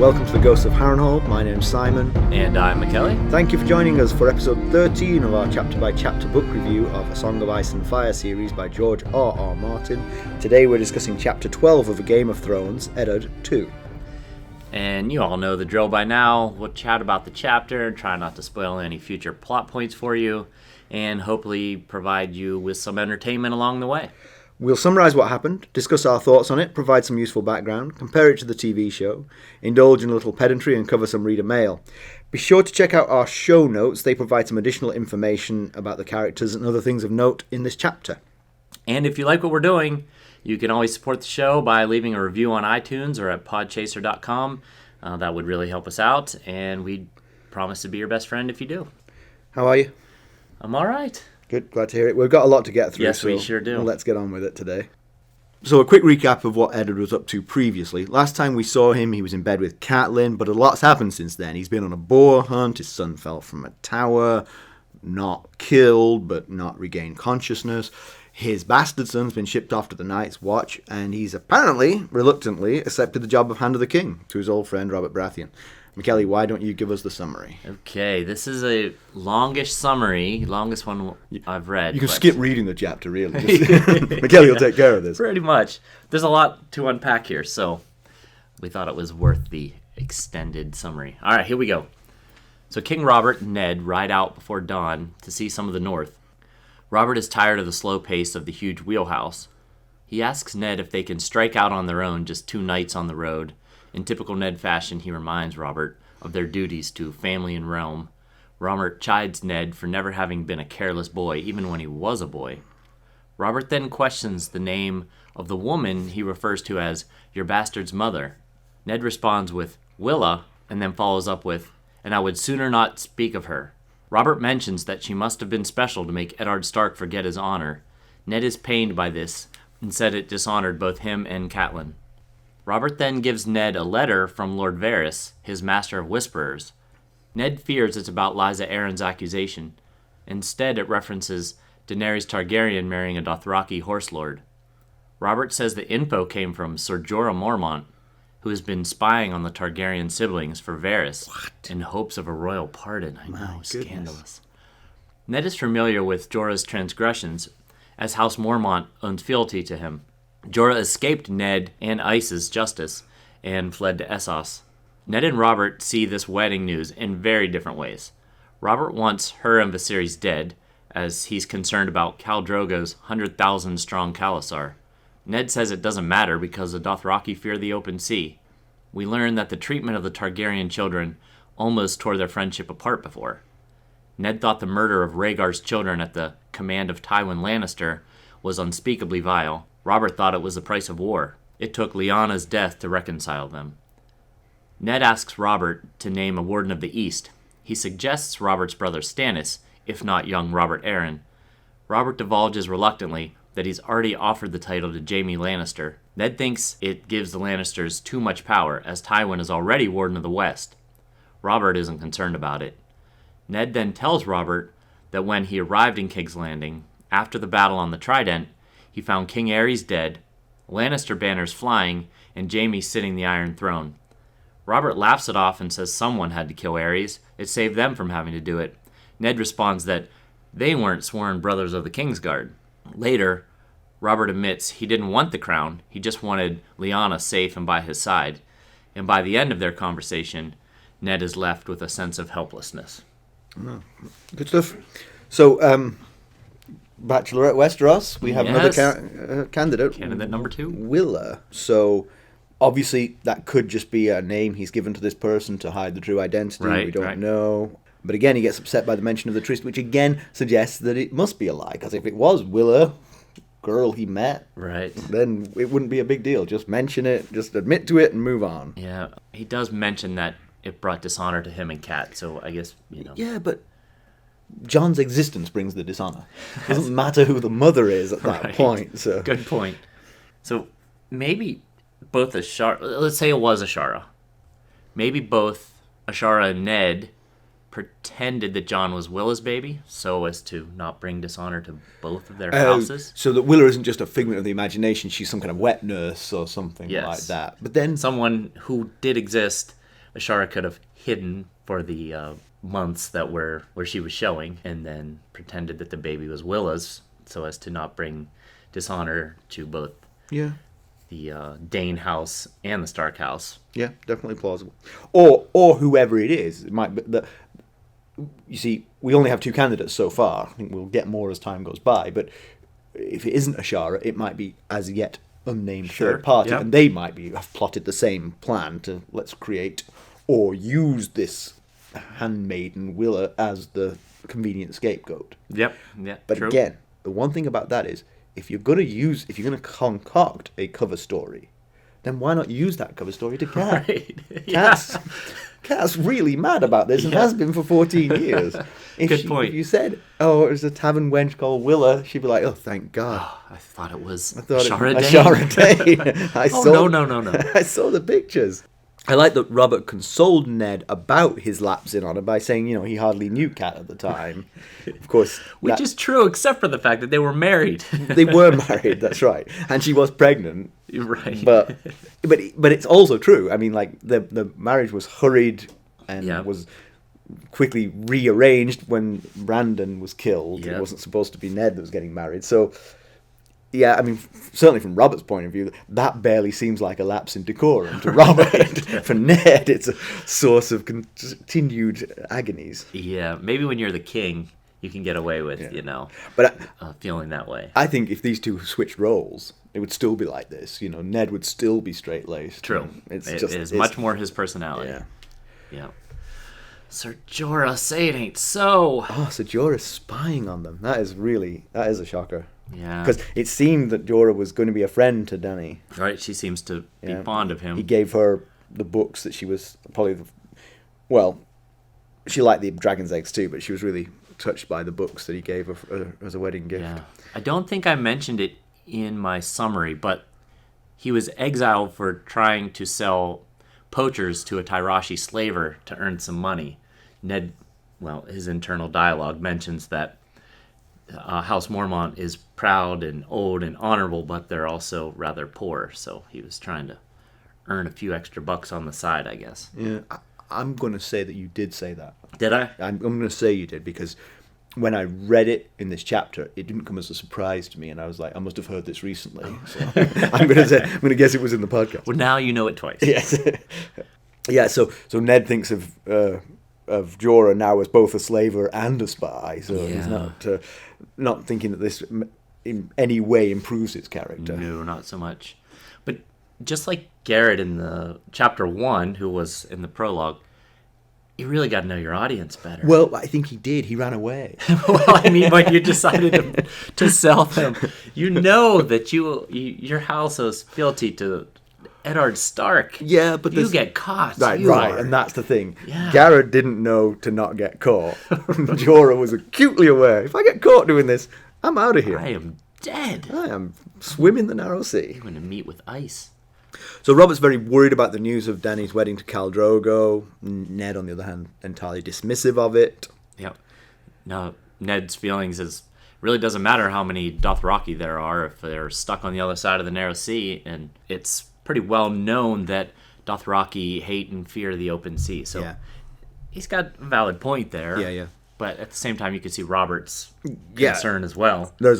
welcome to the Ghosts of Harrenhal. My name's Simon. And I'm McKelly. Thank you for joining us for episode 13 of our chapter-by-chapter book review of A Song of Ice and Fire series by George R.R. Martin. Today we're discussing chapter 12 of A Game of Thrones, Eddard 2. And you all know the drill by now. We'll chat about the chapter, try not to spoil any future plot points for you, and hopefully provide you with some entertainment along the way. We'll summarise what happened, discuss our thoughts on it, provide some useful background, compare it to the TV show, indulge in a little pedantry and cover some reader mail. Be sure to check out our show notes. They provide some additional information about the characters and other things of note in this chapter. And if you like what we're doing, you can always support the show by leaving a review on iTunes or at podchaser.com. That would really help us out, and we promise to be your best friend if you do. How are you? I'm all right. Good, glad to hear it. We've got a lot to get through. Yes, we sure do. Let's get on with it today. So a quick recap of what Eddard was up to previously. Last time we saw him, he was in bed with Catelyn, but a lot's happened since then. He's been on a boar hunt, his son fell from a tower, not killed, but not regained consciousness. His bastard son's been shipped off to the Night's Watch, and he's apparently, reluctantly, accepted the job of Hand of the King to his old friend Robert Baratheon. McKelly, why don't you give us the summary? Okay, this is a longish summary, longest one I've read. You can skip reading the chapter, really. McKelly will take care of this. Pretty much. There's a lot to unpack here, so we thought it was worth the extended summary. All right, here we go. So King Robert and Ned ride out before dawn to see some of the north. Robert is tired of the slow pace of the huge wheelhouse. He asks Ned if they can strike out on their own just 2 nights on the road. In typical Ned fashion, he reminds Robert of their duties to family and realm. Robert chides Ned for never having been a careless boy, even when he was a boy. Robert then questions the name of the woman he refers to as your bastard's mother. Ned responds with Willa, and then follows up with, and I would sooner not speak of her. Robert mentions that she must have been special to make Eddard Stark forget his honor. Ned is pained by this, and said it dishonored both him and Catelyn. Robert then gives Ned a letter from Lord Varys, his master of whisperers. Ned fears it's about Lysa Arryn's accusation. Instead, it references Daenerys Targaryen marrying a Dothraki horse lord. Robert says the info came from Ser Jorah Mormont, who has been spying on the Targaryen siblings for Varys in hopes of a royal pardon. I know, scandalous. Ned is familiar with Jorah's transgressions, as House Mormont owns fealty to him. Jorah escaped Ned and Ice's justice and fled to Essos. Ned and Robert see this wedding news in very different ways. Robert wants her and Viserys dead, as he's concerned about Khal Drogo's 100,000-strong Khalasar. Ned says it doesn't matter because the Dothraki fear the open sea. We learn that the treatment of the Targaryen children almost tore their friendship apart before. Ned thought the murder of Rhaegar's children at the command of Tywin Lannister was unspeakably vile. Robert thought it was the price of war. It took Lyanna's death to reconcile them. Ned asks Robert to name a Warden of the East. He suggests Robert's brother Stannis, if not young Robert Arryn. Robert divulges reluctantly that he's already offered the title to Jaime Lannister. Ned thinks it gives the Lannisters too much power, as Tywin is already Warden of the West. Robert isn't concerned about it. Ned then tells Robert that when he arrived in King's Landing, after the battle on the Trident, he found King Aerys dead, Lannister banners flying, and Jaime sitting the Iron Throne. Robert laughs it off and says someone had to kill Aerys. It saved them from having to do it. Ned responds that they weren't sworn brothers of the Kingsguard. Later, Robert admits he didn't want the crown, he just wanted Lyanna safe and by his side. And by the end of their conversation, Ned is left with a sense of helplessness. Oh, good stuff. So, Bachelorette Westeros, we have another candidate. Candidate number 2. Willa. So, obviously, that could just be a name he's given to this person to hide the true identity. Right, we don't know. But again, he gets upset by the mention of the tryst, which again suggests that it must be a lie. Because if it was Willa, girl he met, right, then it wouldn't be a big deal. Just mention it, just admit to it, and move on. Yeah, he does mention that it brought dishonor to him and Kat, so I guess, Yeah, but Jon's existence brings the dishonor. It doesn't matter who the mother is at that point. So good point. So maybe both Ashara, let's say it was Ashara, maybe both Ashara and Ned pretended that Jon was Willa's baby so as to not bring dishonor to both of their houses. So that Willa isn't just a figment of the imagination, she's some kind of wet nurse or something like that. But then someone who did exist Ashara could have hidden for the months that where she was showing, and then pretended that the baby was Willa's, so as to not bring dishonor to both Yeah. the Dane house and the Stark house. Yeah, definitely plausible. Or whoever it is, it might be that. You see, we only have 2 candidates so far. I think we'll get more as time goes by. But if it isn't Ashara, it might be as yet unnamed third party, Yep. and they might have plotted the same plan to let's create or use this handmaiden Willa as the convenient scapegoat. Yep. Yeah. But true. again, the one thing about that is, if you're going to concoct a cover story, then why not use that cover story to Cat? Right. Yeah. Cat's really mad about this and has been for 14 years. Good point. If you said, oh, it was a tavern wench called Willa, she'd be like, oh, thank God. I thought it was Ashara Ashara Dane. Dane. No. I saw the pictures. I like that Robert consoled Ned about his lapse in honor by saying, he hardly knew Cat at the time. Of course, Which is true, except for the fact that they were married. they were married. That's right, and she was pregnant. Right. But it's also true. I mean, like the marriage was hurried and was quickly rearranged when Brandon was killed. Yep. It wasn't supposed to be Ned that was getting married. So, yeah, I mean, certainly from Robert's point of view, that barely seems like a lapse in decorum to Robert. For Ned, it's a source of continued agonies. Yeah, maybe when you're the king, you can get away with, But feeling that way. I think if these two switched roles, it would still be like this. Ned would still be straight-laced. True. It is much more his personality. Yeah. Sir Jorah, say it ain't so. Oh, so Jorah's spying on them. That is a shocker. Yeah. Because it seemed that Jorah was going to be a friend to Dany. Right, she seems to be fond of him. He gave her the books that she was she liked the dragon's eggs too, but she was really touched by the books that he gave her as a wedding gift. Yeah. I don't think I mentioned it in my summary, but he was exiled for trying to sell poachers to a Tyrashi slaver to earn some money. Ned, his internal dialogue mentions that House Mormont is proud and old and honorable, but they're also rather poor. So he was trying to earn a few extra bucks on the side, I guess. Yeah, I'm going to say that you did say that. Did I? I'm going to say you did, because when I read it in this chapter, it didn't come as a surprise to me, and I was like, I must have heard this recently. So I'm going to guess it was in the podcast. Well, now you know it twice. Yes. Yeah. So Ned thinks of Jorah now as both a slaver and a spy. So he's not thinking that this in any way improves his character. No, not so much. But just like Garrett in the chapter 1, who was in the prologue, you really got to know your audience better. Well, I think he did. He ran away. When you decided to sell them, you know that your house is fealty to Eddard Stark. Yeah, but you get caught. Right, and that's the thing. Yeah. Garrett didn't know to not get caught. Jorah was acutely aware. If I get caught doing this, I'm out of here. I am dead. I am swimming the narrow sea. I'm going to meet with ice. So Robert's very worried about the news of Dany's wedding to Khal Drogo. Ned, on the other hand, entirely dismissive of it. Yep. No, Ned's feelings is really doesn't matter how many Dothraki there are if they're stuck on the other side of the narrow sea, and it's pretty well known that Dothraki hate and fear the open sea. So he's got a valid point there. Yeah. But at the same time, you can see Robert's concern as well. There's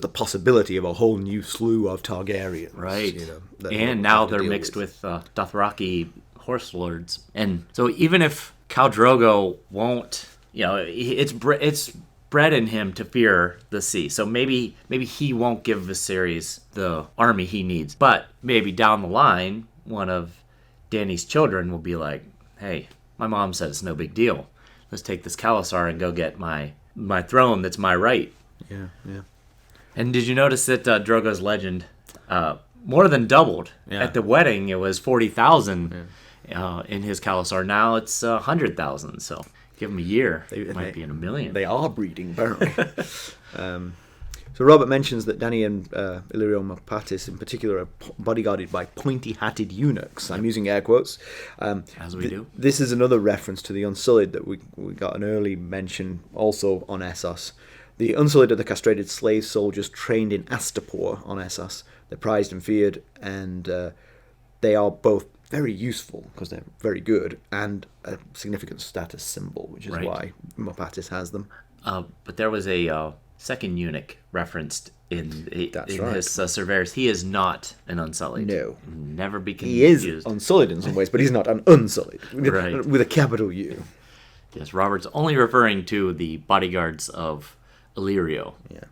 the possibility of a whole new slew of Targaryens. Right. And now they're mixed with Dothraki horse lords. And so even if Khal Drogo won't, it's bred in him to fear the sea. So maybe he won't give Viserys the army he needs. But maybe down the line, one of Dany's children will be like, hey, my mom said it's no big deal. Let's take this Khalasar and go get my throne that's my right. Yeah. And did you notice that Drogo's legend more than doubled? Yeah. At the wedding, it was 40,000 in his Khalasar. Now it's 100,000. So give him a year, it might be in 1 million. They are breeding, apparently. So Robert mentions that Dany and Illyrio Mopatis in particular are bodyguarded by pointy-hatted eunuchs. I'm using air quotes. As we do. This is another reference to the Unsullied that we got an early mention also on Essos. The Unsullied are the castrated slave soldiers trained in Astapor on Essos. They're prized and feared, and they are both very useful because they're very good and a significant status symbol, which is Right. why Mopattis has them. But there was a second eunuch referenced in That's in right. his Cerberus. He is not an Unsullied. No. Never be He is confused. unsullied in some ways, but he's not an unsullied. Right. With a capital U. Yes, Robert's only referring to the bodyguards of Illyrio. Yeah.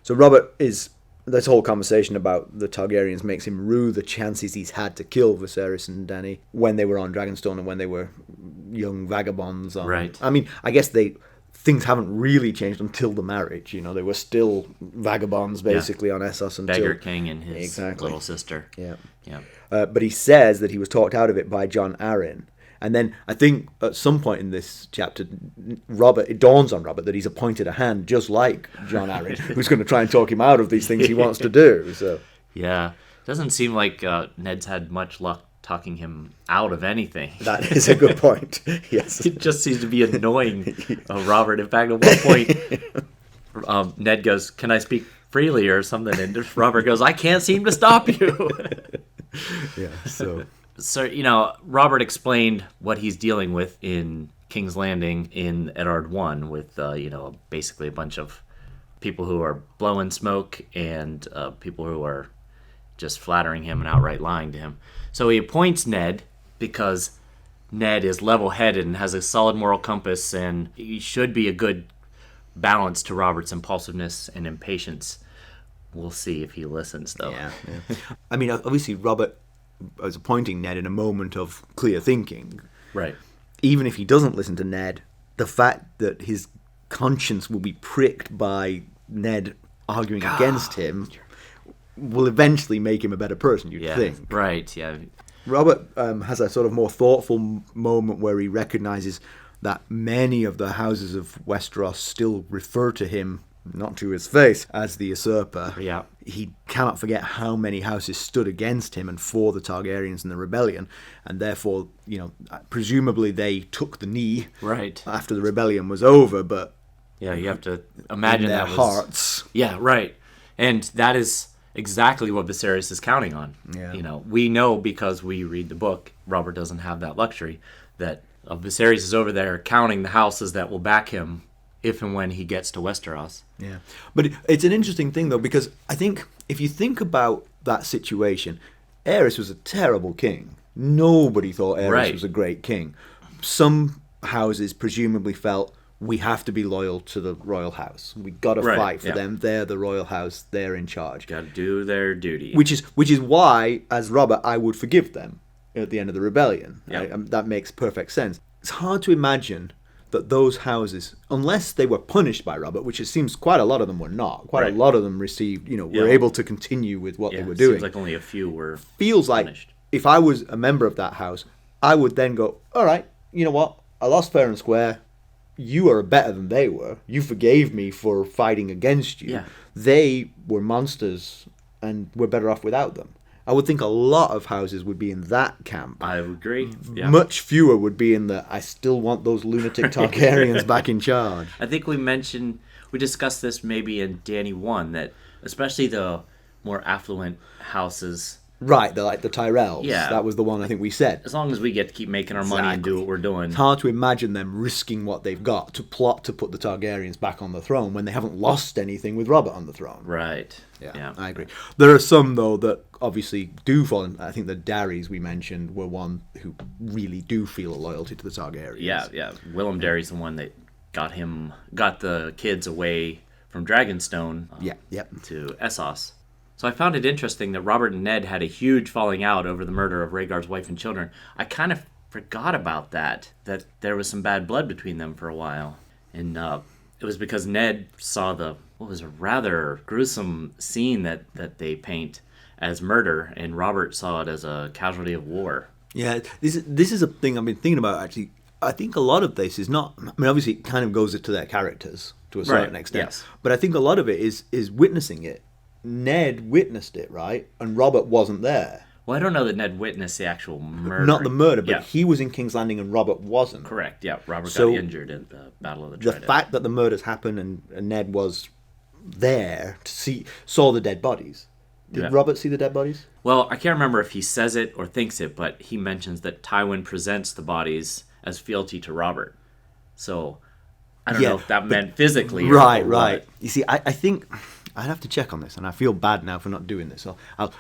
So Robert is... This whole conversation about the Targaryens makes him rue the chances he's had to kill Viserys and Dany when they were on Dragonstone and when they were young vagabonds. Right. I mean, I guess things haven't really changed until the marriage. They were still vagabonds basically on Essos until... Beggar King and his Exactly. little sister. Yeah. Yeah. But he says that he was talked out of it by Jon Arryn. And then I think at some point in this chapter, it dawns on Robert that he's appointed a hand just like Jon Arryn, who's going to try and talk him out of these things he wants to do. So Yeah. Doesn't seem like Ned's had much luck talking him out of anything. that is a good point. Yes. It just seems to be annoying Robert. In fact, at one point, Ned goes, "Can I speak freely?" or something, and Robert goes, "I can't seem to stop you." Yeah. So So, Robert explained what he's dealing with in King's Landing in Eddard 1 with, basically a bunch of people who are blowing smoke and people who are just flattering him and outright lying to him. So he appoints Ned because Ned is level-headed and has a solid moral compass, and he should be a good balance to Robert's impulsiveness and impatience. We'll see if he listens, though. yeah. I mean, obviously Robert was appointing Ned in a moment of clear thinking. Right. Even if he doesn't listen to Ned, the fact that his conscience will be pricked by Ned arguing against him will eventually make him a better person, you'd Yeah. think. Right. Yeah. Robert has a sort of more thoughtful moment where he recognizes that many of the houses of Westeros still refer to him, not to his face, as the usurper. Yeah. He cannot forget how many houses stood against him and for the Targaryens in the rebellion, and therefore, presumably they took the knee Right. after the rebellion was over, but Yeah, you have to imagine in their that was... hearts. Yeah, right. And that is exactly what Viserys is counting on. Yeah. We know because we read the book, Robert doesn't have that luxury, that Viserys is over there counting the houses that will back him if and when he gets to Westeros. Yeah, but it's an interesting thing though, because I think if you think about that situation, Aerys was a terrible king. Nobody thought Aerys Right. was a great king. Some houses presumably felt we have to be loyal to the royal house. We got to Right, fight for yeah. them. They're the royal house. They're in charge. Got to do their duty. Which is why, as Robert, I would forgive them at the end of the rebellion. Yeah. Right? That makes perfect sense. It's hard to imagine that those houses, unless they were punished by Robert, which it seems quite a lot of them were not. Quite Right. a lot of them received, were able to continue with what yeah, they were it doing. seems like only a few were Feels like punished. if I was a member of that house, I would then go, all right, you know what? I lost fair and square. You are better than they were. You forgave me for fighting against you. Yeah. They were monsters and we're better off without them. I would think a lot of houses would be in that camp. I would agree. Yeah. Much fewer would be in the, I still want those lunatic Targaryens back in charge. I think we discussed this maybe in Dany 1, that especially the more affluent houses, Right, they're like the Tyrells. Yeah. That was the one I think we said. as long as we get to keep making our money and do what we're doing. It's hard to imagine them risking what they've got to plot to put the Targaryens back on the throne when they haven't lost anything with Robert on the throne. Right. Yeah. I agree. There are some, though, that obviously do fall in. I think the Darrys we mentioned were one who really do feel a loyalty to the Targaryens. Yeah. Willem Dary's the one that got the kids away from Dragonstone to Essos. So I found it interesting that Robert and Ned had a huge falling out over the murder of Rhaegar's wife and children. I kind of forgot about that there was some bad blood between them for a while. And it was because Ned saw what was a rather gruesome scene that they paint as murder, and Robert saw it as a casualty of war. Yeah, this is a thing I've been thinking about, actually. I think a lot of this is not... I mean, obviously, it kind of goes into their characters to a certain extent. Yes. But I think a lot of it is witnessing it. Ned witnessed it, right? And Robert wasn't there. Well, I don't know that Ned witnessed the actual murder. Not the murder, but Yeah. he was in King's Landing and Robert wasn't. Correct, yeah. Robert So, got injured in the Battle of the The Trident. fact that the murders happened and Ned was there to saw the dead bodies Did Robert see the dead bodies? Well, I can't remember if he says it or thinks it, but he mentions that Tywin presents the bodies as fealty to Robert. So I don't know if that meant physically. Right, or right. what. You see, I think I'd have to check on this, and I feel bad now for not doing this. I'll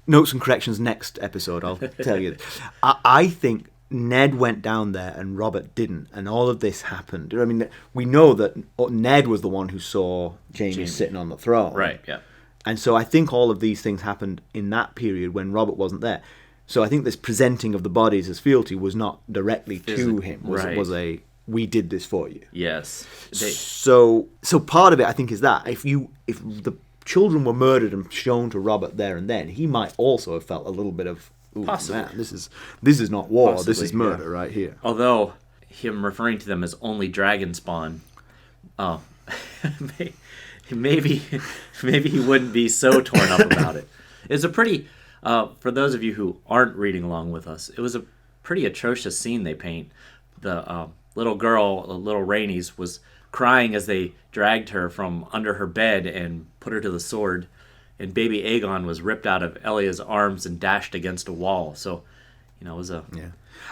notes and corrections next episode. I'll tell you. I think Ned went down there and Robert didn't, and all of this happened. I mean, we know that Ned was the one who saw Jaime sitting on the throne. Right, yeah. And so I think all of these things happened in that period when Robert wasn't there. So I think this presenting of the bodies as fealty was not directly to him. Was a we did this for you. Yes. So part of it I think is that if the children were murdered and shown to Robert there and then, he might also have felt a little bit of, possibly. Man, this is not war. Possibly, this is murder right here. Although him referring to them as only dragon spawn, maybe he wouldn't be so torn up about it. It's a pretty, for those of you who aren't reading along with us, it was a pretty atrocious scene they paint. The little girl, little Rhaenys, was crying as they dragged her from under her bed and put her to the sword, and baby Aegon was ripped out of Elia's arms and dashed against a wall. So, it was a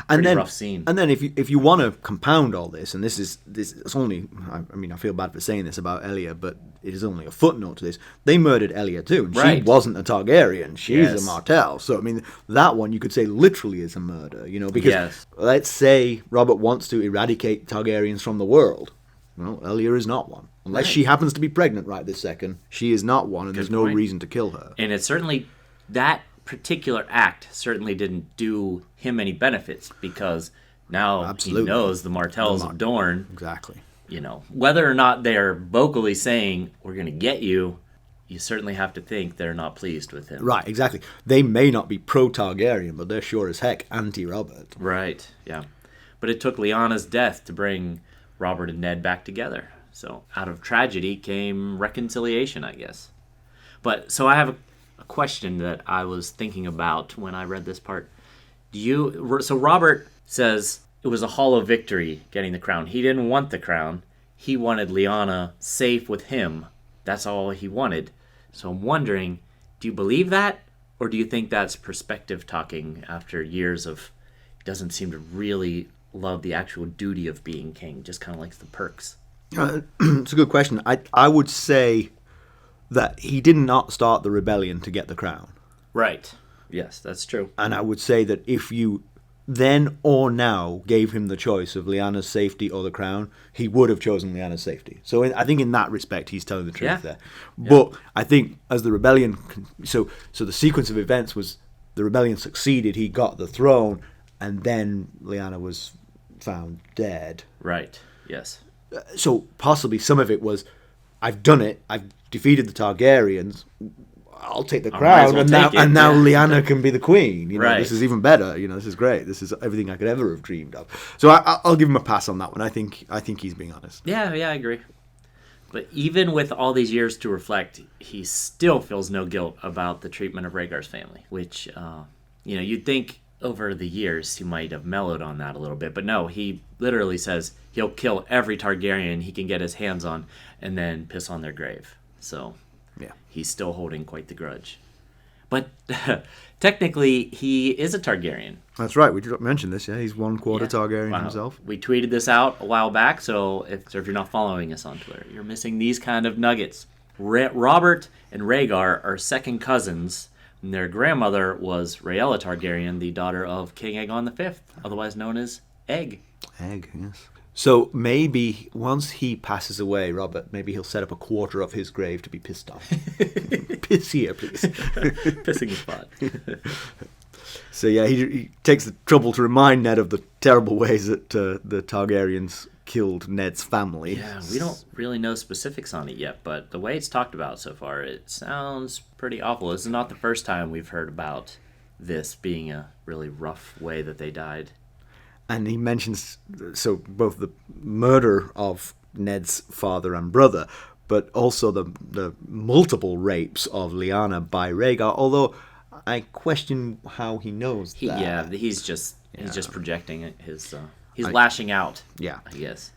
pretty rough scene. And then if you want to compound all this, and it's only, I mean, I feel bad for saying this about Elia, but it is only a footnote to this. They murdered Elia too. And right. She wasn't a Targaryen. She's a Martell. So, I mean, that one you could say literally is a murder, because let's say Robert wants to eradicate Targaryens from the world. Well, Elia is not one. Unless she happens to be pregnant right this second, she is not one, and there's no reason to kill her. And it's certainly, that particular act certainly didn't do him any benefits, because now he knows the Martells of Dorne. Exactly. Whether or not they're vocally saying, we're going to get you, you certainly have to think they're not pleased with him. Right, exactly. They may not be pro-Targaryen, but they're sure as heck anti-Robert. Right, yeah. But it took Lyanna's death to bring Robert and Ned back together. So out of tragedy came reconciliation, I guess. But so I have a question that I was thinking about when I read this part. So Robert says it was a hollow victory getting the crown. He didn't want the crown. He wanted Lyanna safe with him. That's all he wanted. So I'm wondering, do you believe that? Or do you think that's perspective talking after years of, doesn't seem to really love the actual duty of being king, just kind of likes the perks? It's a good question. I would say that he did not start the rebellion to get the crown. Right. Yes, that's true. And I would say that if you then or now gave him the choice of Lyanna's safety or the crown, he would have chosen Lyanna's safety. So I think in that respect, he's telling the truth there. But I think as the rebellion... So the sequence of events was the rebellion succeeded, he got the throne, and then Lyanna was found dead. Right, yes. So possibly some of it was, I've done it, I've defeated the Targaryens, I'll take the crown, and now Lyanna can be the queen. Right. This is even better. This is great. This is everything I could ever have dreamed of. So I'll give him a pass on that one. I think he's being honest. Yeah, I agree. But even with all these years to reflect, he still feels no guilt about the treatment of Rhaegar's family, which, you'd think over the years he might have mellowed on that a little bit. But no, he literally says he'll kill every Targaryen he can get his hands on and then piss on their grave. So... yeah, he's still holding quite the grudge. But technically, he is a Targaryen. That's right. We did mention this, He's 1/4 Targaryen himself. We tweeted this out a while back, so if you're not following us on Twitter, you're missing these kind of nuggets. Robert and Rhaegar are second cousins, and their grandmother was Rhaella Targaryen, the daughter of King Aegon V, otherwise known as Egg. Egg, yes. So maybe once he passes away, Robert, maybe he'll set up a quarter of his grave to be pissed on. Piss here, please. Pissing spot. So yeah, he takes the trouble to remind Ned of the terrible ways that the Targaryens killed Ned's family. Yeah, we don't really know specifics on it yet, but the way it's talked about so far, it sounds pretty awful. This is not the first time we've heard about this being a really rough way that they died. And he mentions, so both the murder of Ned's father and brother, but also the multiple rapes of Lyanna by Rhaegar, although I question how he knows that. Yeah, he's just projecting it. He's lashing out. Yeah. I guess.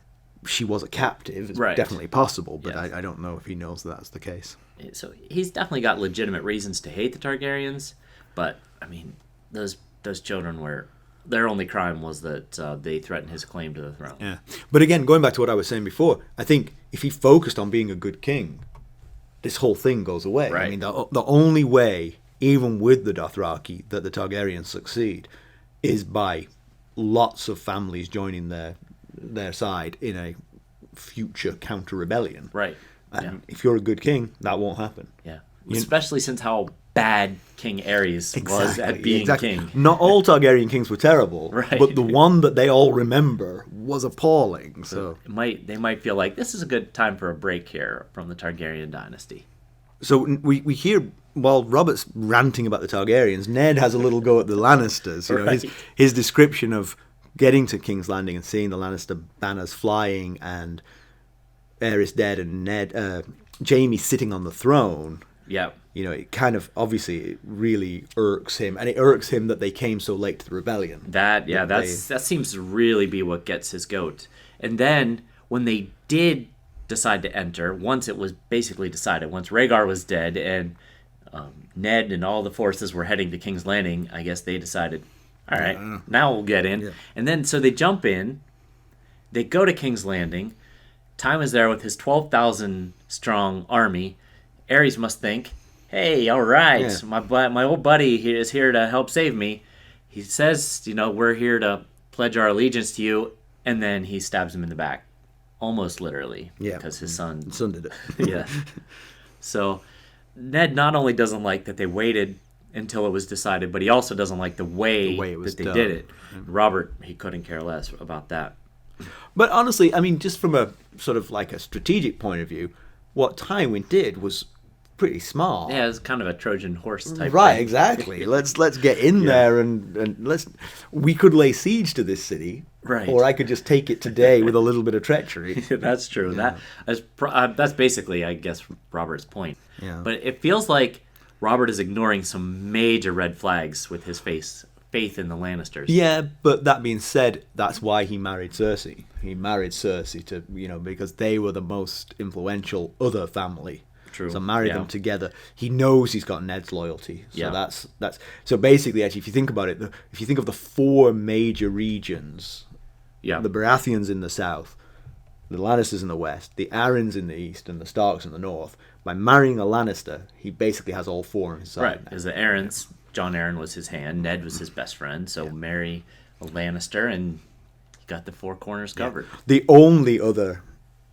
she was a captive. It's Right. definitely possible, but Yes. I don't know if he knows that's the case. So he's definitely got legitimate reasons to hate the Targaryens, but I mean, those children were, their only crime was that they threatened his claim to the throne. Yeah. But again, going back to what I was saying before, I think if he focused on being a good king, this whole thing goes away. Right. I mean, the only way, even with the Dothraki, that the Targaryens succeed is by lots of families joining their side in a future counter-rebellion. Right. And if you're a good king, that won't happen. Yeah. Especially since how bad King Aerys was at being king. Not all Targaryen kings were terrible, Right. but the one that they all remember was appalling. So They might feel like this is a good time for a break here from the Targaryen dynasty. we hear, while Robert's ranting about the Targaryens, Ned has a little go at the Lannisters. You know, Right. his description of getting to King's Landing and seeing the Lannister banners flying and Aerys dead and Jaime sitting on the throne. Yeah. You know, it kind of, obviously, it really irks him. And it irks him that they came so late to the rebellion. That seems to really be what gets his goat. And then when they did decide to enter, once it was basically decided, once Rhaegar was dead and Ned and all the forces were heading to King's Landing, I guess they decided, all right, now we'll get in. Yeah. And then so they jump in, they go to King's Landing. Time is there with his 12,000 strong army. Aerys must think, hey, all right, Yeah. my old buddy here is here to help save me. He says, we're here to pledge our allegiance to you, and then he stabs him in the back, almost literally, Yeah. because his son. His son did it. Yeah. So Ned not only doesn't like that they waited until it was decided, but he also doesn't like the way it was that they done. did it. Robert, he couldn't care less about that. But honestly, I mean, just from a sort of like a strategic point of view, what Tywin did was pretty smart. Yeah, it's kind of a Trojan horse type Right, thing. exactly. Let's get in there and we could lay siege to this city, Right. or I could just take it today with a little bit of treachery. That's true. That's basically, I guess, Robert's point. Yeah. But it feels like Robert is ignoring some major red flags with his faith in the Lannisters. Yeah, but that being said, that's why he married Cersei. He married Cersei to, because they were the most influential other family. True. So married Yeah. them together. He knows he's got Ned's loyalty. So Yeah. that's so basically, actually, if you think about it, if you think of the four major regions, Yeah. the Baratheons in the south, the Lannisters in the west, the Arryns in the east, and the Starks in the north. By marrying a Lannister, he basically has all four on his side. Right. Because the Aarons, John Arryn was his hand, Ned was his best friend, so marry a Lannister, and you got the four corners covered. The only other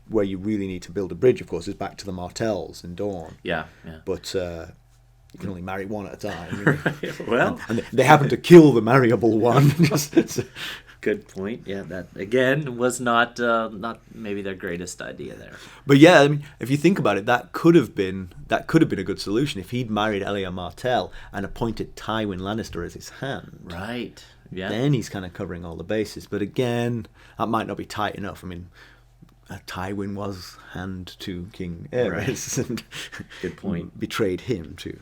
where you really need to build a bridge, of course, is back to the Martells in Dawn. Yeah. But you can only marry one at a time. Well, And they happen to kill the marryable one. good point. Yeah, that again was not maybe their greatest idea there. But yeah, I mean, if you think about it, that could have been a good solution if he'd married Elia Martell and appointed Tywin Lannister as his hand. Right. Yeah. Then he's kind of covering all the bases. But again, that might not be tight enough. I mean, Tywin was hand to King Aerys and Good point. betrayed him too.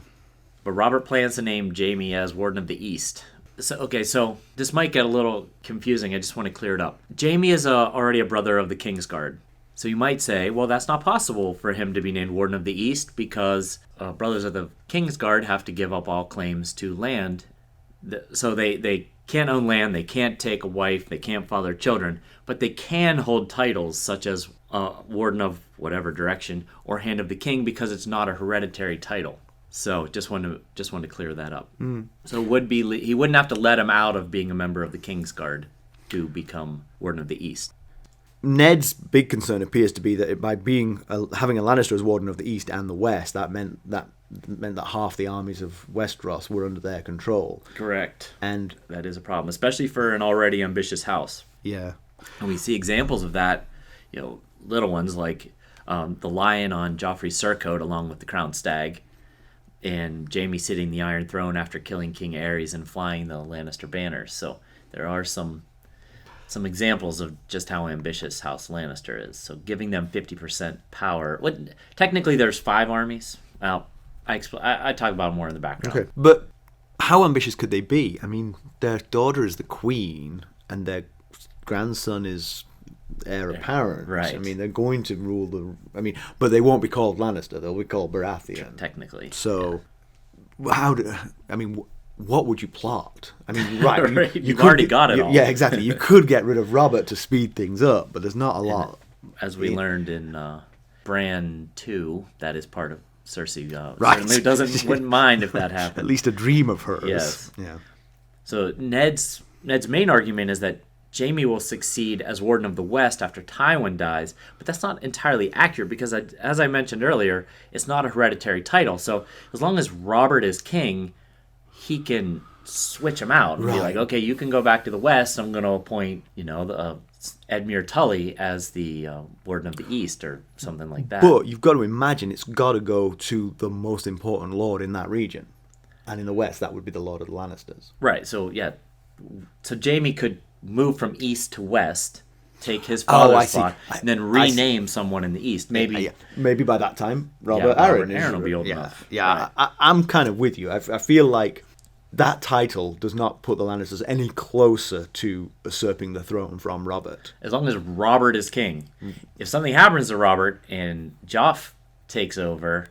But Robert plans to name Jaime as Warden of the East. So this might get a little confusing. I just want to clear it up. Jaime is already a brother of the Kingsguard. So you might say, well, that's not possible for him to be named Warden of the East because brothers of the Kingsguard have to give up all claims to land. So they can't own land, they can't take a wife, they can't father children, but they can hold titles such as Warden of whatever direction or Hand of the King because it's not a hereditary title. So just want to clear that up. So he wouldn't have to let him out of being a member of the Kingsguard to become Warden of the East. Ned's big concern appears to be that by having a Lannister as Warden of the East and the West, that meant that half the armies of Westeros were under their control. Correct. And That is a problem, especially for an already ambitious house. yeah, And we see examples of that, little ones like the lion on Joffrey's surcoat along with the crowned stag, and Jaime sitting the Iron Throne after killing King Aerys and flying the Lannister banners. So there are some examples of just how ambitious House Lannister is. So giving them 50% power. Technically, there's 5 armies. Well, I talk about more in the background. okay. But how ambitious could they be? I mean, their daughter is the queen, and their grandson is heir apparent. Right. I mean, they're going to rule but they won't be called Lannister. They'll be called Baratheon. Technically. So, what would you plot? I mean, right, Right, you've already got it all. Yeah, exactly. You could get rid of Robert to speed things up, but there's not a lot. As we learned in Bran 2, that is part of Cersei. Right. Certainly wouldn't mind if that happened. At least a dream of hers. Yes. Yeah. So Ned's main argument is that Jaime will succeed as Warden of the West after Tywin dies, but that's not entirely accurate because, as I mentioned earlier, it's not a hereditary title. So as long as Robert is king, he can switch him out and be like, okay, you can go back to the West. I'm going to appoint, Edmure Tully as the Warden of the East or something like that. But you've got to imagine it's got to go to the most important lord in that region. And in the West, that would be the Lord of the Lannisters. Right, so yeah. So Jaime could move from East to West, take his father's spot, and then rename someone in the East. Maybe maybe by that time, Robert Aaron Aaron will be old enough. Yeah, right. I'm kind of with you. I feel like that title does not put the Lannisters any closer to usurping the throne from Robert. As long as Robert is king. If something happens to Robert and Joff takes over,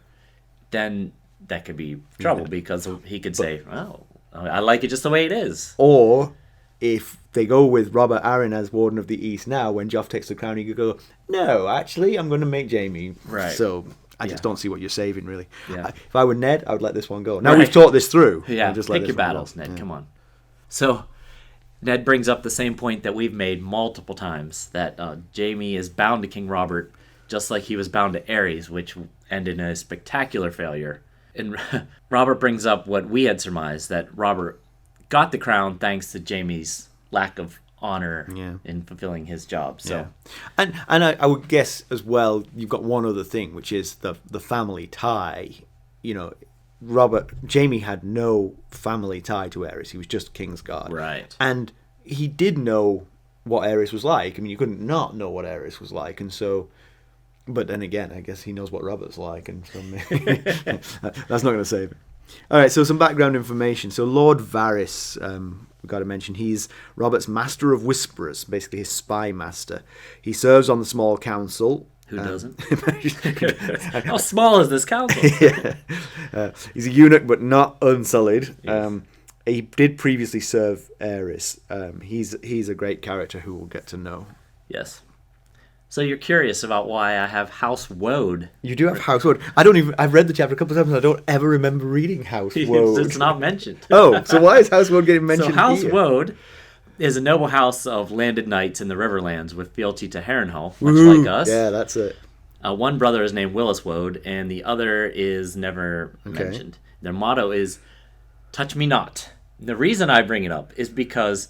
then that could be trouble because he could say, "Oh, I like it just the way it is." Or if they go with Robert Arryn as Warden of the East now, when Joff takes the crown, he could go, "No, actually, I'm going to make Jaime." Right. So I just don't see what you're saving, really. Yeah. If I were Ned, I would let this one go. Now we've thought this through. Yeah, just pick your battles, Ned. Come on. So Ned brings up the same point that we've made multiple times, that Jaime is bound to King Robert just like he was bound to Aerys, which ended in a spectacular failure. And Robert brings up what we had surmised, that Robert got the crown thanks to Jaime's lack of honor in fulfilling his job. So, and I would guess as well, you've got one other thing, which is the family tie. Jaime had no family tie to Aerys. He was just Kingsguard. Right. And he did know what Aerys was like. I mean, you couldn't not know what Aerys was like. And so, but then again, I guess he knows what Robert's like. And so maybe, that's not going to save him. All right, so some background information. So Lord Varys, we've got to mention, he's Robert's Master of Whisperers, basically his spy master. He serves on the small council. Who doesn't? How small is this council? He's a eunuch, but not unsullied. Yes. He did previously serve Aerys. He's a great character who we'll get to know. Yes. So you're curious about why I have House Woad. You do have House Woad. I've read the chapter a couple of times and I don't ever remember reading House Woad. It's not mentioned. Oh, so why is House Woad getting mentioned So House here? Woad is a noble house of landed knights in the Riverlands with fealty to Harrenhal, much like us. Yeah, that's it. One brother is named Willis Woad, and the other is never mentioned. Their motto is, "Touch me not." The reason I bring it up is because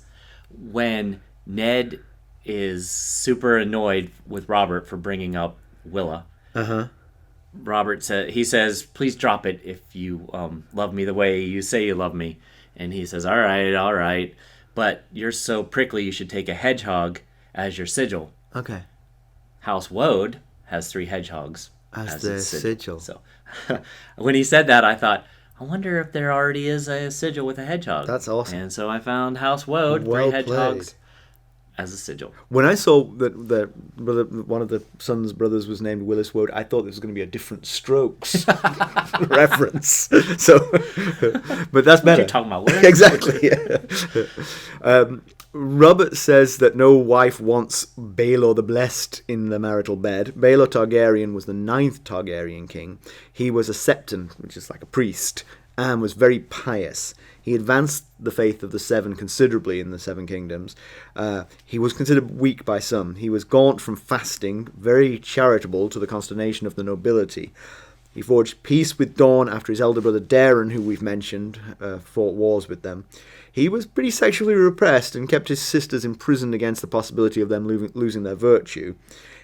when Ned is super annoyed with Robert for bringing up Willa, Robert says, "Please drop it if you love me the way you say you love me." And he says, all right, but you're so prickly you should take a hedgehog as your sigil. Okay. House Woad has 3 hedgehogs As their its sigil. So when he said that, I thought, I wonder if there already is a sigil with a hedgehog. That's awesome. And so I found House Woad, Well 3 hedgehogs played. as a sigil. When I saw that one of the son's brothers was named Willis Woad, I thought this was going to be a different Strokes reference. So, but that's better. What are you talking about? Willis? Exactly. Yeah. Robert says that no wife wants Baelor the Blessed in the marital bed. Baelor Targaryen was the 9th Targaryen king. He was a septon, which is like a priest, and was very pious. He advanced the faith of the 7 considerably in the 7 kingdoms. He was considered weak by some. He was gaunt from fasting, very charitable to the consternation of the nobility. He forged peace with Dawn after his elder brother Daeron, who we've mentioned, fought wars with them. He was pretty sexually repressed and kept his sisters imprisoned against the possibility of them losing their virtue.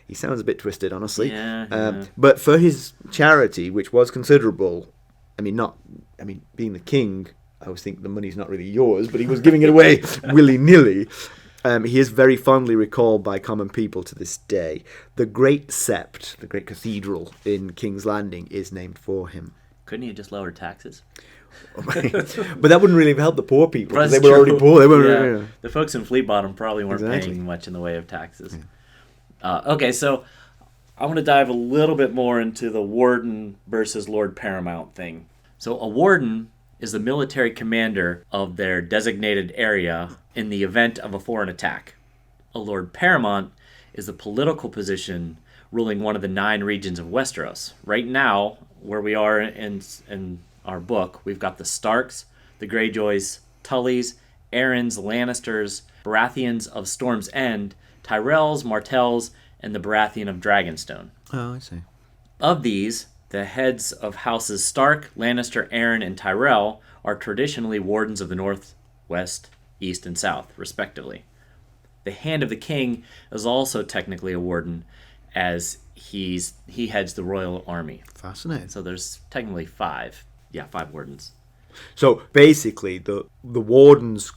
He sounds a bit twisted, honestly. Yeah. But for his charity, which was considerable, being the king, I always think the money's not really yours, but he was giving it away willy-nilly. He is very fondly recalled by common people to this day. The Great Sept, the great cathedral in King's Landing, is named for him. Couldn't he just lower taxes? But that wouldn't really help the poor people, because That's they were true. already poor. They were, The folks in Fleet Bottom probably weren't Exactly. paying much in the way of taxes. Okay, so I want to dive a little bit more into the Warden versus Lord Paramount thing. So a Warden is the military commander of their designated area in the event of a foreign attack. A Lord Paramount is the political position ruling one of the 9 regions of Westeros. Right now, where we are in our book, we've got the Starks, the Greyjoys, Tullys, Aarons, Lannisters, Baratheons of Storm's End, Tyrells, Martells, and the Baratheon of Dragonstone. Oh, I see. Of these, the heads of houses Stark, Lannister, Arryn, and Tyrell are traditionally wardens of the North, West, East, and South, respectively. The Hand of the King is also technically a warden, as he heads the royal army. Fascinating. So there's technically 5 wardens. So basically, the wardens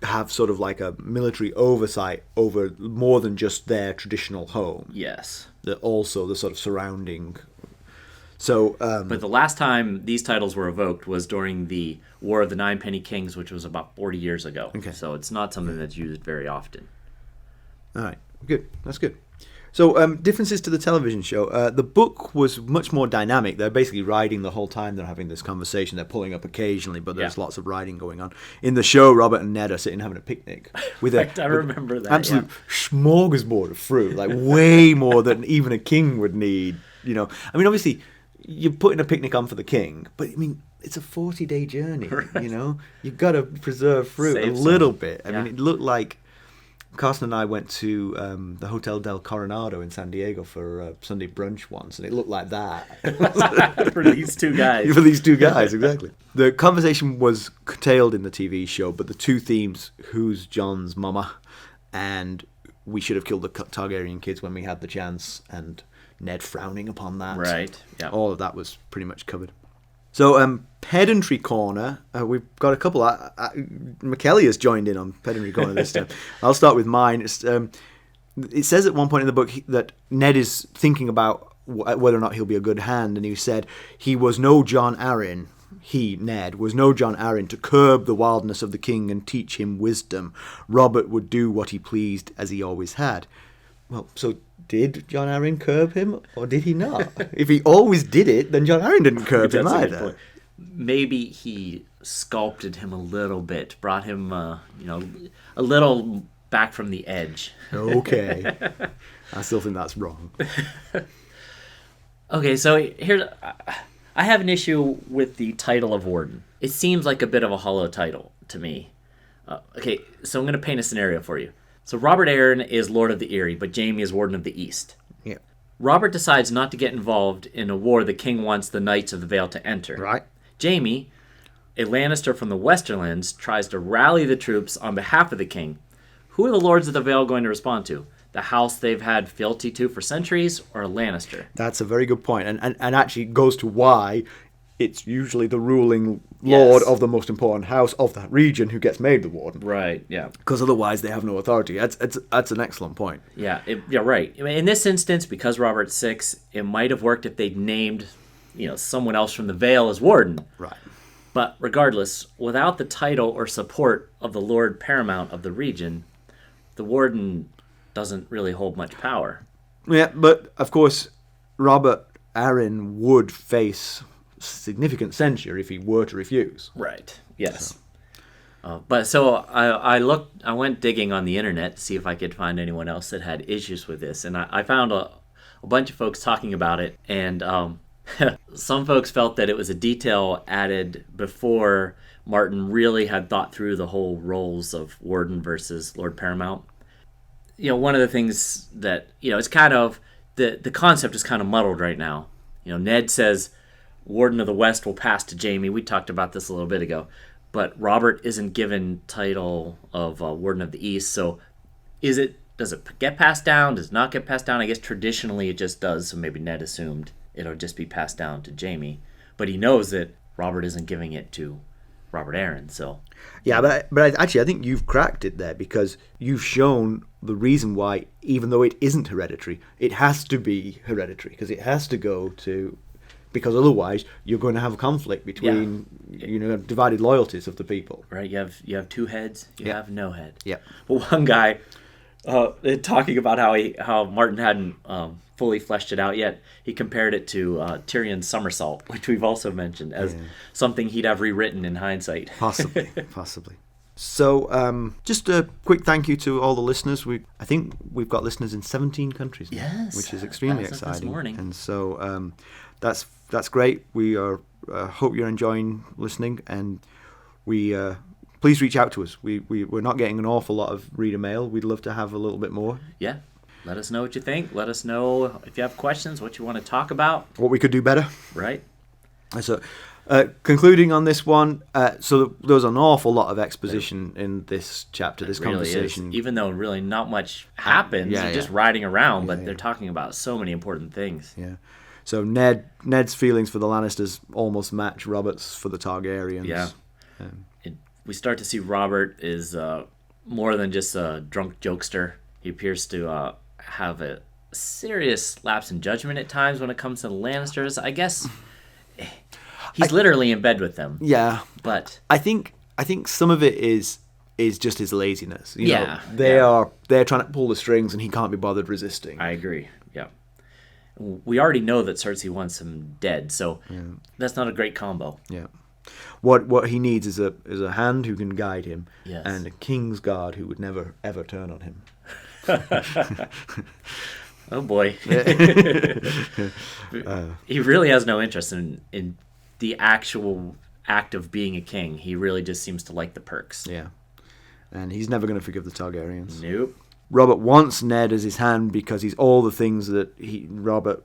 have sort of like a military oversight over more than just their traditional home. Yes. Also the sort of surrounding. So, but the last time these titles were evoked was during the War of the Nine Penny Kings, which was about 40 years ago. Okay. So it's not something that's used very often. All right, good. That's good. So, differences to the television show. The book was much more dynamic. They're basically riding the whole time they're having this conversation. They're pulling up occasionally, but there's lots of riding going on. In the show, Robert and Ned are sitting having a picnic with I remember that. Absolute smorgasbord of fruit, like way more than even a king would need. You know, I mean, obviously, you're putting a picnic on for the king, but I mean, it's a 40-day journey. Right. You know, you've got to preserve fruit a little bit. I mean, it looked like. Carson and I went to the Hotel del Coronado in San Diego for a Sunday brunch once, and it looked like that. For these two guys. For these two guys, exactly. The conversation was curtailed in the TV show, but the two themes, who's Jon's mama, and we should have killed the Targaryen kids when we had the chance, and Ned frowning upon that. Right, yeah. All of that was pretty much covered. So, pedantry corner. We've got a couple. McKelly has joined in on pedantry corner this time. I'll start with mine. It says at one point in the book that Ned is thinking about whether or not he'll be a good hand, and he said he was no Jon Arryn. He, Ned, was no Jon Arryn to curb the wildness of the king and teach him wisdom. Robert would do what he pleased, as he always had. Well, so did Jon Arryn curb him, or did he not? If he always did it, then Jon Arryn didn't curb him either. Maybe he sculpted him a little bit, brought him, a little back from the edge. Okay. I still think that's wrong. Okay, so here, I have an issue with the title of Warden. It seems like a bit of a hollow title to me. Okay, so I'm going to paint a scenario for you. So Robert Arryn is Lord of the Eyrie, but Jaime is Warden of the East. Yeah. Robert decides not to get involved in a war the king wants the Knights of the Vale to enter. Right. Jaime, a Lannister from the Westerlands, tries to rally the troops on behalf of the king. Who are the Lords of the Vale going to respond to? The house they've had fealty to for centuries, or a Lannister? That's a very good point, and actually goes to why it's usually the ruling lord of the most important house of that region who gets made the warden. Right, yeah. Because otherwise they have no authority. That's an excellent point. Yeah, right. I mean, in this instance, because Robert's 6, it might have worked if they'd named, someone else from the Vale as warden. Right. But regardless, without the title or support of the Lord Paramount of the region, the warden doesn't really hold much power. Yeah, but of course, Robert Arryn would face significant censure if he were to refuse. Right. Yes. So. I went digging on the internet to see if I could find anyone else that had issues with this, and I found a bunch of folks talking about it, and some folks felt that it was a detail added before Martin really had thought through the whole roles of Warden versus Lord Paramount. One of the things that, it's kind of, the concept is kind of muddled right now. Ned says Warden of the West will pass to Jaime. We talked about this a little bit ago. But Robert isn't given title of Warden of the East. So does it get passed down? Does it not get passed down? I guess traditionally it just does. So maybe Ned assumed it'll just be passed down to Jaime. But he knows that Robert isn't giving it to Robert Arryn. So yeah, but actually I think you've cracked it there, because you've shown the reason why, even though it isn't hereditary, it has to be hereditary, because it has to go to... Because otherwise, you're going to have a conflict between, divided loyalties of the people. Right, you have two heads, you have no head. Yeah. But one guy Talking about how Martin hadn't fully fleshed it out yet, he compared it to Tyrion's somersault, which we've also mentioned as something he'd have rewritten in hindsight. Possibly, possibly. So, just a quick thank you to all the listeners. I think we've got listeners in 17 countries now, Yes, which is extremely as of this exciting. morning. And so that's great. We are hope you're enjoying listening, and we please reach out to us. We're not getting an awful lot of reader mail. We'd love to have a little bit more. Yeah. Let us know what you think. Let us know if you have questions, what you want to talk about. What we could do better. Right. So, concluding on this one, so there was an awful lot of exposition in this chapter, this Really conversation. is. Even though really not much happens, yeah, you're just yeah. riding around, but they're talking about so many important things. Yeah. So Ned's feelings for the Lannisters almost match Robert's for the Targaryens. Yeah. We start to see Robert is more than just a drunk jokester. He appears to have a serious lapse in judgment at times when it comes to the Lannisters. I guess he's literally in bed with them. Yeah. But I think some of it is just his laziness. You Yeah, know, they're trying to pull the strings and he can't be bothered resisting. I agree. Yeah. We already know that Cersei wants him dead, so that's not a great combo. Yeah. What he needs is a hand who can guide him, Yes. and a king's guard who would never ever turn on him. Oh boy. He really has no interest in the actual act of being a king. He really just seems to like the perks. Yeah. And he's never going to forgive the Targaryens. Nope. Robert wants Ned as his hand because he's all the things that Robert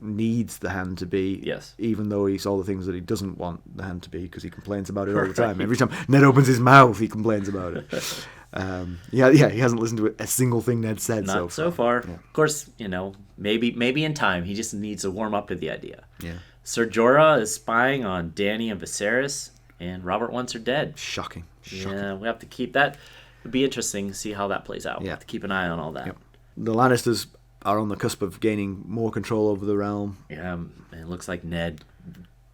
needs the hand to be. Yes. Even though he's all the things that he doesn't want the hand to be because he complains about it all the time. Every time Ned opens his mouth, he complains about it. He hasn't listened to a single thing Ned said Not so far. Yeah. Of course, maybe in time. He just needs to warm up to the idea. Yeah. Ser Jorah is spying on Dany and Viserys, and Robert wants her dead. Shocking. Yeah, we have to keep that. It'd be interesting to see how that plays out. We have to keep an eye on all that. Yep. The Lannisters are on the cusp of gaining more control over the realm. Yeah, and it looks like Ned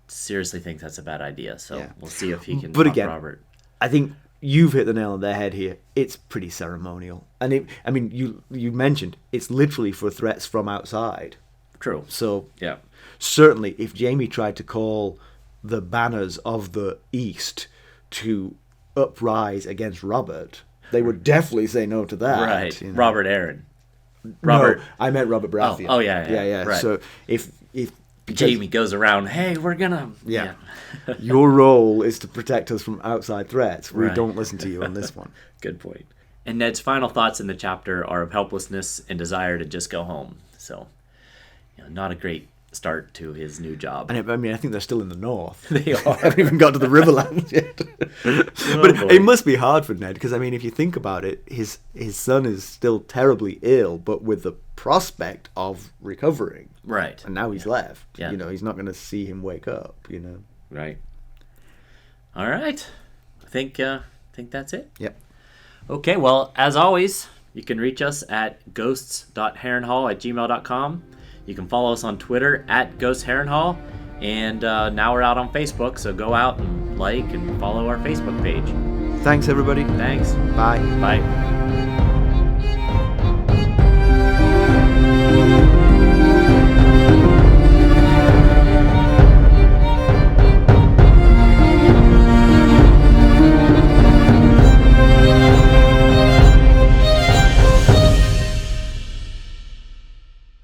seriously thinks that's a bad idea. So we'll see if he can But talk again, Robert. I think you've hit the nail on the head here. It's pretty ceremonial. And you mentioned it's literally for threats from outside. True. So yeah, certainly if Jaime tried to call the banners of the East to uprise against Robert, they would definitely say no to that. Right. Robert Aaron. Robert. No, I meant Robert Baratheon. Oh yeah. Right. So if Jaime goes around, hey, we're gonna. Yeah. Your role is to protect us from outside threats. We Right. don't listen to you on this one. Good point. And Ned's final thoughts in the chapter are of helplessness and desire to just go home. So, not a great start to his new job. And I think they're still in the north. They are. Haven't even got to the Riverlands yet. But boy. it must be hard for Ned because if you think about it, his son is still terribly ill, but with the prospect of recovering. Right. And now he's left. Yeah. He's not going to see him wake up. Right. All right. I think that's it. Yep. Okay. Well, as always, you can reach us at ghosts.heronhall@gmail.com. You can follow us on Twitter @GhostHeronHall. And now we're out on Facebook, so go out and like and follow our Facebook page. Thanks, everybody. Thanks. Bye. Bye.